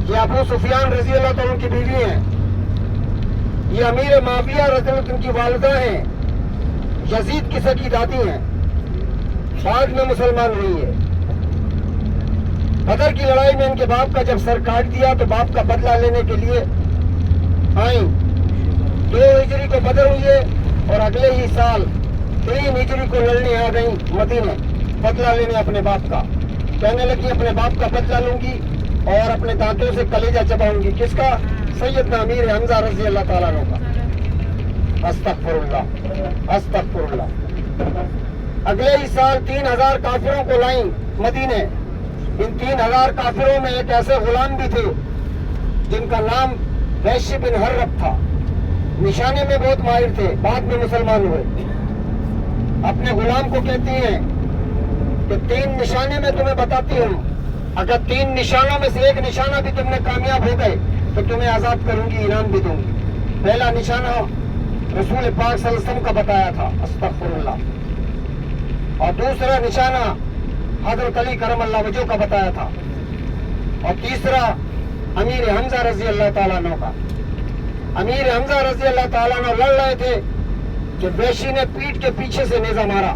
یہ ابو سفیان رضی اللہ تعالیٰ کی بیوی ہیں، یہ امیر معاویہ رضی اللہ عنہ کی والدہ ہیں، یزید کی سگی دادی ہیں، بعد میں مسلمان ہوئی ہے۔ بدر کی لڑائی میں ان کے باپ کا جب سر کاٹ دیا تو باپ کا بدلہ لینے کے لیے آئیں۔ 2 ہجری کو بدر ہوئی ہے اور اگلے ہی سال 3 ہجری کو لڑنے آ گئی مدینے، بدلہ لینے اپنے باپ کا۔ کہنے لگی اپنے باپ کا بدلہ لوں گی اور اپنے دانتوں سے کلیجہ چباؤں گی۔ کس کا؟ سیدنا امیر حمزہ رضی اللہ تعالیٰ عنہ کا۔ استغفر اللہ استغفر اللہ۔ اگلے ہی سال 3000 کافروں کو لائیں مدینے۔ ان 3000 کافروں میں ایک ایسے غلام بھی تھے جن کا نام وحش بن حرب تھا، نشانے میں بہت ماہر تھے، بعد میں مسلمان ہوئے۔ اپنے غلام کو کہتی ہیں کہ 3 نشانے میں تمہیں بتاتی ہوں، اگر 3 نشانوں میں سے ایک نشانہ بھی تم نے کامیاب ہو گئے تو تمہیں آزاد کروں گی، انعام بھی دوں گی۔ پہلا نشانہ رسول پاک صلی اللہ علیہ وسلم کا بتایا تھا، استغفر اللہ، اور دوسرا نشانہ حضرت علی کرم اللہ وجہ کا بتایا تھا، اور تیسرا امیر حمزہ رضی اللہ تعالیٰ عنہ کا۔ امیر حمزہ رضی اللہ تعالیٰ عنہ لڑ رہے تھے کہ وحشی نے پیٹھ کے پیچھے سے نیزہ مارا،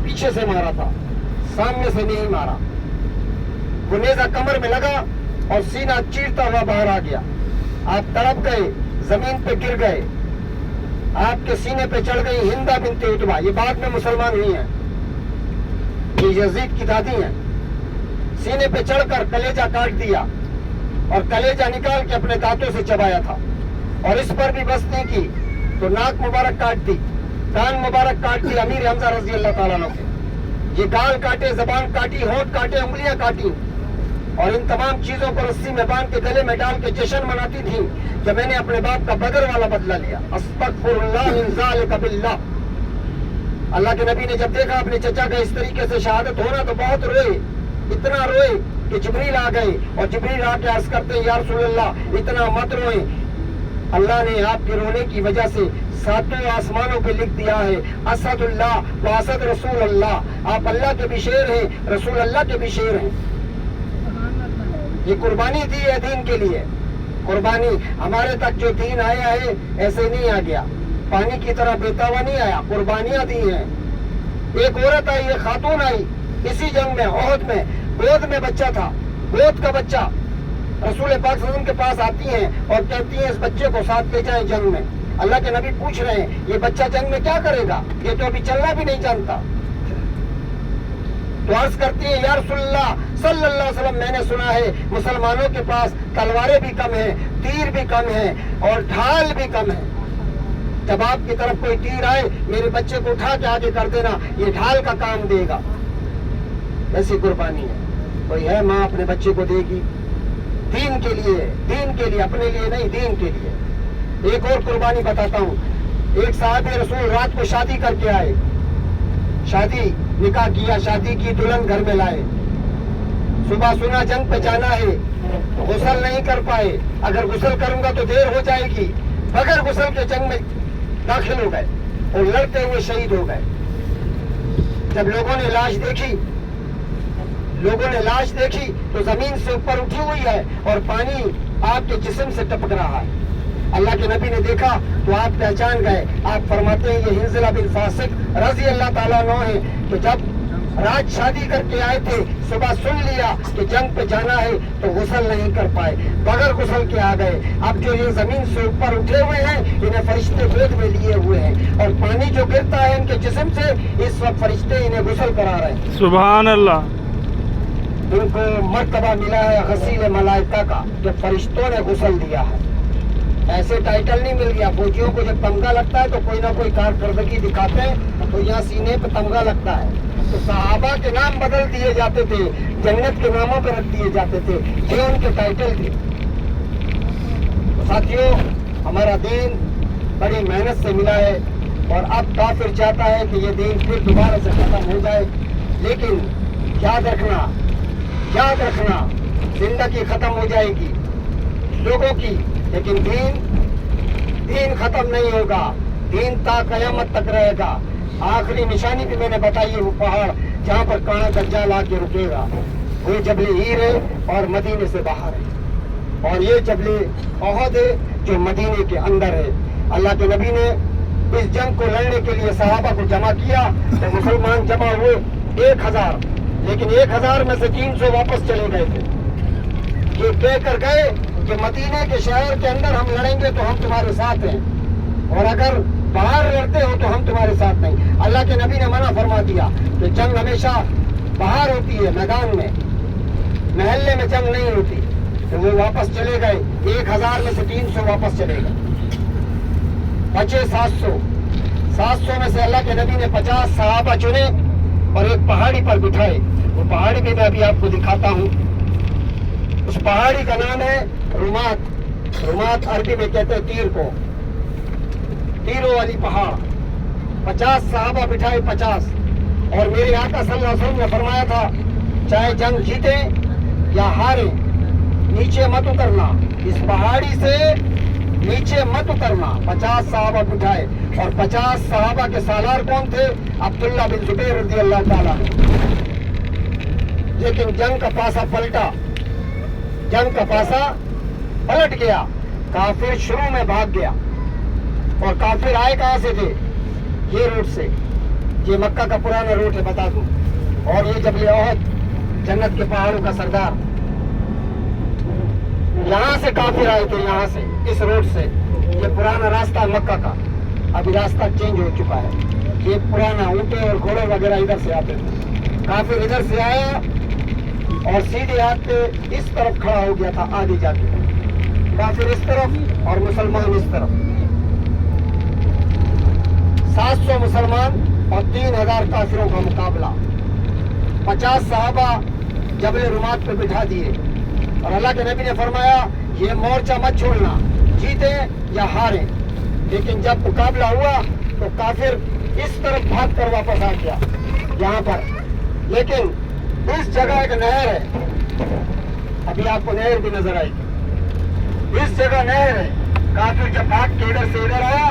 پیچھے سے مارا تھا، سامنے سے نہیں مارا۔ وہ نیزہ کمر میں لگا اور سینہ چیرتا ہوا باہر آ گیا۔ آپ تڑپ گئے، زمین پہ گر گئے، آپ کے سینے پہ چڑھ گئی ہندہ بنت عتبہ، یہ بعد میں مسلمان ہوئی ہیں، یہ یزید کی دادی ہیں۔ سینے پہ چڑھ کر کلیجہ کاٹ دیا اور کلیجہ نکال کے اپنے دانتوں سے چبایا تھا، اور اس پر بھی بس نہیں کی تو ناک مبارک کاٹ دی، کان مبارک کاٹ دی امیر حمزہ رضی اللہ تعالیٰ عنہ کے۔ یہ گال کاٹے، زبان کاٹی، ہونٹ کاٹے، انگلیاں کاٹی، اور ان تمام چیزوں کو رسی میں باندھ کے گلے میں ڈال کے جشن مناتی تھی کہ میں نے اپنے باپ کا بدر والا بدلہ لیا۔ استغفر اللہ من ذالک باللہ۔ اللہ کے نبی نے جب دیکھا اپنے چچا کا اس طریقے سے شہادت ہونا تو بہت روئے، اتنا روئے کہ جبریل آ گئے، اور جبریل آ کے عرض کرتے یا رسول اللہ اتنا مت روئیں، اللہ نے آپ کے رونے کی وجہ سے 7 آسمانوں پہ لکھ دیا ہے اسد اللہ و اسد رسول اللہ، آپ اللہ کے بھی شیر ہیں، رسول اللہ کے بھی شیر ہیں۔ یہ قربانی دی ہے دین کے لیے، قربانی۔ ہمارے تک جو دین آیا ہے ایسے نہیں آ گیا، پانی کی طرح بہتا ہوا نہیں آیا، قربانیاں دی ہیں۔ ایک عورت آئی، ایک خاتون آئی اسی جنگ میں، احد میں، گود میں بچہ تھا، گود کا بچہ، رسول پاک صلی اللہ علیہ وسلم کے پاس آتی ہیں اور کہتی ہیں اس بچے کو ساتھ لے جائیں جنگ میں۔ اللہ کے نبی پوچھ رہے ہیں یہ بچہ جنگ میں کیا کرے گا، یہ تو ابھی چلنا بھی نہیں جانتا۔ تو عرض کرتی ہیں یا رسول اللہ صلی اللہ علیہ وسلم میں نے سنا ہے مسلمانوں کے پاس تلواریں بھی کم ہیں، تیر بھی کم ہیں، اور ڈھال بھی کم ہیں، جب آپ کی طرف کوئی تیر آئے میرے بچے کو اٹھا کے آگے کر دینا، یہ ڈھال کا کام دے گا۔ ایسی قربانی ہے، کوئی ہے ماں اپنے بچے کو دے گی دین کے لیے، دین کے لیے، اپنے لیے نہیں، دین کے لیے۔ ایک اور قربانی بتاتا ہوں، ایک صاحب رسول رات کو شادی کر کے آئے، شادی نکاح کیا، شادی کی، دلہن گھر میں لائے، صبح سنا جنگ پہ جانا ہے، غسل نہیں کر پائے، اگر غسل کروں گا تو دیر ہو جائے گی، بغیر غسل کے جنگ میں داخل ہو گئے اور لڑتے ہوئے شہید ہو گئے۔ جب لوگوں نے لاش دیکھی تو زمین سے اوپر اٹھی ہوئی ہے اور پانی آپ کے جسم سے ٹپک رہا ہے۔ اللہ کے نبی نے دیکھا تو آپ پہچان گئے، آپ فرماتے ہیں یہ حنظلہ بن فاسق رضی اللہ تعالیٰ عنہ ہے کہ جب رات شادی کر کے آئے تھے، صبح سن لیا کہ جنگ پہ جانا ہے تو غسل نہیں کر پائے، بغیر غسل کے آ گئے۔ اب جو یہ زمین سے اوپر اٹھے ہوئے ہیں انہیں فرشتے گود میں لیے ہوئے ہیں، اور پانی جو گرتا ہے ان کے جسم سے اس وقت فرشتے انہیں غسل کرا رہے ہیں۔ سبحان اللہ۔ ان کو مرتبہ ملا ہے غسیل ملائکہ کا کہ فرشتوں نے غسل دیا ہے، ایسے ٹائٹل نہیں مل گیا۔ فوجیوں کو جب تمغہ لگتا ہے تو کوئی نہ کوئی کارکردگی دکھاتے ہیں تو یہاں سینے پہ تمغہ لگتا ہے، تو صحابہ کے نام بدل دیے جاتے تھے، جنت کے ناموں پہ رکھ دیے جاتے تھے، یہ ان کے ٹائٹل تھے۔ ساتھیوں، ہمارا دین بڑی محنت سے ملا ہے، اور اب کافر چاہتا ہے کہ یہ دین پھر دوبارہ سے ختم ہو جائے، لیکن یاد رکھنا زندگی ختم ہو جائے گی لوگوں کی، لیکن دین ختم نہیں ہوگا، دین تا قیامت تک رہے گا۔ آخری نشانی بھی میں نے بتائی ہے، وہ پہاڑ جہاں پر کانا دجال آ کے رکے گا، وہ جبل ہیر ہے اور مدینے سے باہر ہے۔ اور یہ جبل احد ہے جو مدینے کے اندر ہے۔ اللہ کے نبی نے اس جنگ کو لڑنے کے لیے صحابہ کو جمع کیا تو مسلمان جمع ہوئے 1000، لیکن 1000 میں سے 300 واپس چلے گئے تھے۔ یہ کہہ کر گئے کہ مدینے کے شہر کے اندر ہم لڑیں گے تو ہم تمہارے ساتھ ہیں، اور اگر باہر لڑتے ہو تو ہم تمہارے ساتھ نہیں۔ اللہ کے نبی نے منع فرما دیا کہ جنگ ہمیشہ باہر ہوتی ہے، میدان میں، محلے میں جنگ نہیں ہوتی۔ تو وہ واپس چلے گئے، 1000 میں سے 300 واپس چلے گئے، بچے 700 میں سے اللہ کے نبی نے 50 صحابہ چنے اور ایک پہاڑی پر بٹھائے۔ وہ پہاڑی بھی میں ابھی آپ کو دکھاتا ہوں۔ اس پہاڑی کا نام ہے رمات۔ رمات عربی میں کہتے ہیں تیر کو، تیروں والی پہاڑ۔ 50 صحابہ بٹھائے، 50۔ اور میرے آقا صلی اللہ علیہ وسلم نے فرمایا تھا چاہے جنگ جیتے یا ہارے نیچے مت اترنا، اس پہاڑی سے نیچے مت اترنا۔ 50 صحابہ بٹھائے، اور 50 صحابہ کے سالار کون تھے؟ عبداللہ بن زبیر رضی اللہ تعالیٰ۔ لیکن جنگ کا پاسا پلٹا، جنگ کا پاسا پلٹ گیا۔ کافر شروع میں بھاگ گیا، اور کافر آئے کہاں سے تھے؟ یہ روٹ سے۔ یہ مکہ کا پرانا روٹ ہے، بتا دوں۔ اور یہ جبل احد، جنت کے پہاڑوں کا سردار، یہاں سے کافر آئے تھے، یہاں سے، اس روڈ سے۔ یہ پرانا راستہ مکہ کا، ابھی راستہ چینج ہو چکا ہے۔ یہ پرانا اونٹے اور گھوڑے وغیرہ ادھر سے آتے تھے۔ کافر ادھر سے آیا اور سیدھے ہاتھ پہ اس طرف کھڑا ہو گیا تھا، آگے جا کے کافر اس طرف اور مسلمان اس طرف۔ 700 مسلمان اور 3000 کافروں کا مقابلہ۔ 50 صحابہ جبل رمات پہ بٹھا دیے، اور اللہ کے نبی نے فرمایا یہ مورچہ مت چھوڑنا، جیتے یا ہارے۔ لیکن جب مقابلہ ہوا تو کافر اس طرف بھاگ کر واپس آ گیا، یہاں پر۔ لیکن اس جگہ ایک نہر ہے، ابھی آپ کو نہر بھی نظر آئے گی۔ اس جگہ نہر ہے۔ کافر جب بھاگ کے ادھر سے ادھر آیا،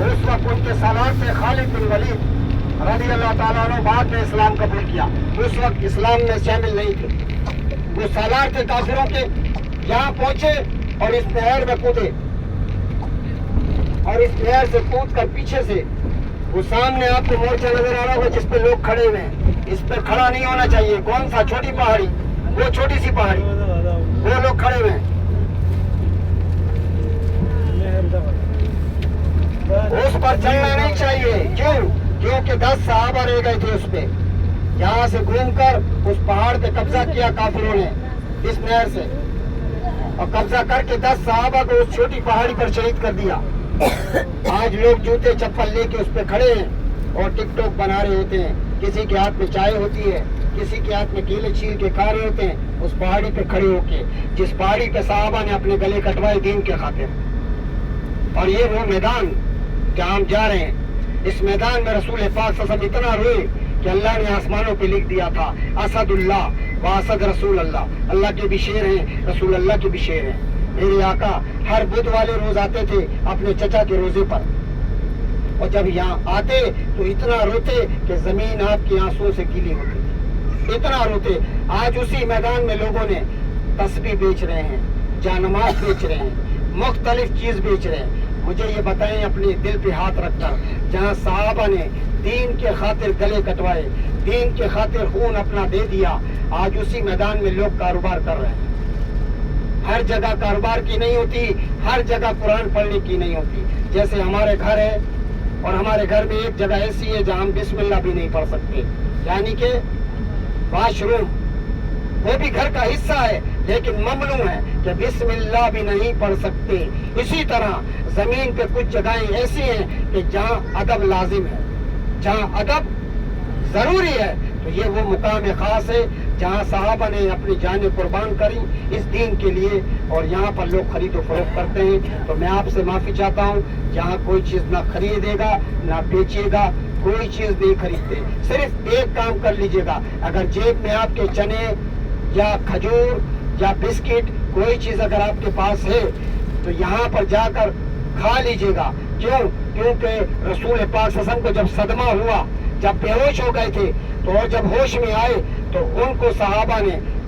اس وقت ان کے سالار سے خالد بن ولید رضی اللہ تعالیٰ عنہ بعد میں اسلام قبول کیا، اس وقت اسلام میں شامل نہیں تھے۔ وہ سالار تھے کافروں کے، یہاں پہنچے اور اس نہر میں کودے، اور اس نہر سے کود کر پیچھے سے وہ سامنے آپ کو مورچہ نظر آ رہا ہوگا جس پہ لوگ کھڑے ہوئے ہیں، اس پہ کھڑا نہیں ہونا چاہیے۔ کون سا؟ چھوٹی پہاڑی، وہ چھوٹی سی پہاڑی، وہ لوگ کھڑے ہوئے ہیں، اس پر چلنا نہیں چاہیے۔ کیوں؟ کیونکہ 10 صحابہ رہ گئے تھے اس پہ۔ یہاں سے گھوم کر اس پہاڑ پہ قبضہ کیا کافروں نے اس نہر سے، اور قبضہ کر کے 10 صحابہ کو اس چھوٹی پہاڑی پر شہید کر دیا۔ آج لوگ جوتے چپل لے کے اس پہ کھڑے ہیں اور ٹک ٹاک بنا رہے ہوتے ہیں، کسی کے ہاتھ میں چائے ہوتی ہے، کسی کے ہاتھ میں کیلے چھیل کے کھا رہے ہوتے ہیں اس پہاڑی پہ کھڑے ہو کے، جس پہاڑی پہ صحابہ نے اپنے گلے کٹوائے دین کے خاطر۔ اور یہ وہ میدان جہاں ہم جا رہے ہیں، اس میدان میں رسول پاک صلی اللہ علیہ وسلم اتنا روئے کہ اللہ نے آسمانوں پہ لکھ دیا تھا اسد اللہ و اسد رسول اللہ۔ اللہ کے بھی شیر ہیں، رسول اللہ کے بھی شیر ہیں۔ میرے آقا ہر بدھ والے روز آتے تھے اپنے چچا کے روزے پر، اور جب یہاں آتے تو اتنا روتے کہ زمین آپ کے آنسوؤں سے گیلی ہوتی تھی، اتنا روتے۔ آج اسی میدان میں لوگوں نے تسبیح بیچ رہے ہیں، جانماز بیچ رہے ہیں، مختلف چیز بیچ رہے ہیں۔ مجھے یہ بتائیں اپنے دل پہ ہاتھ رکھ کر، جہاں صحابہ نے دین کے خاطر گلے کٹوائے، دین کے خاطر خون اپنا دے دیا، آج اسی میدان میں لوگ کاروبار کر رہے ہیں۔ ہر جگہ کاروبار کی نہیں ہوتی، ہر جگہ قرآن پڑھنے کی نہیں ہوتی۔ جیسے ہمارے گھر ہے، اور ہمارے گھر میں ایک جگہ ایسی ہے جہاں ہم بسم اللہ بھی نہیں پڑھ سکتے، یعنی کہ واش روم، وہ بھی گھر کا حصہ ہے لیکن ممنوع ہے کہ بسم اللہ بھی نہیں پڑھ سکتے۔ اسی طرح زمین پہ کچھ جگہیں ایسی ہیں کہ جہاں ادب لازم ہے، جہاں ادب ضروری ہے، تو یہ وہ مقام خاص ہے جہاں صحابہ نے اپنی جانیں قربان کری اس دین کے لیے، اور یہاں پر لوگ خرید و فروخت کرتے ہیں۔ تو میں آپ سے معافی چاہتا ہوں، یہاں کوئی چیز نہ خریدے گا نہ بیچے گا، کوئی چیز نہیں خریدتے۔ صرف ایک کام کر لیجئے گا، اگر جیب میں آپ کے چنے یا کھجور یا بسکٹ کوئی چیز اگر آپ کے پاس ہے تو یہاں پر جا کر کھا لیجئے گا۔ کیوں؟ کیونکہ رسول پاک صلی اللہ علیہ وسلم کو جب صدمہ ہوا، جب بے ہوش ہو گئے تھے، تو اور جب ہوش میں آئے تو ان کو صحابہ نے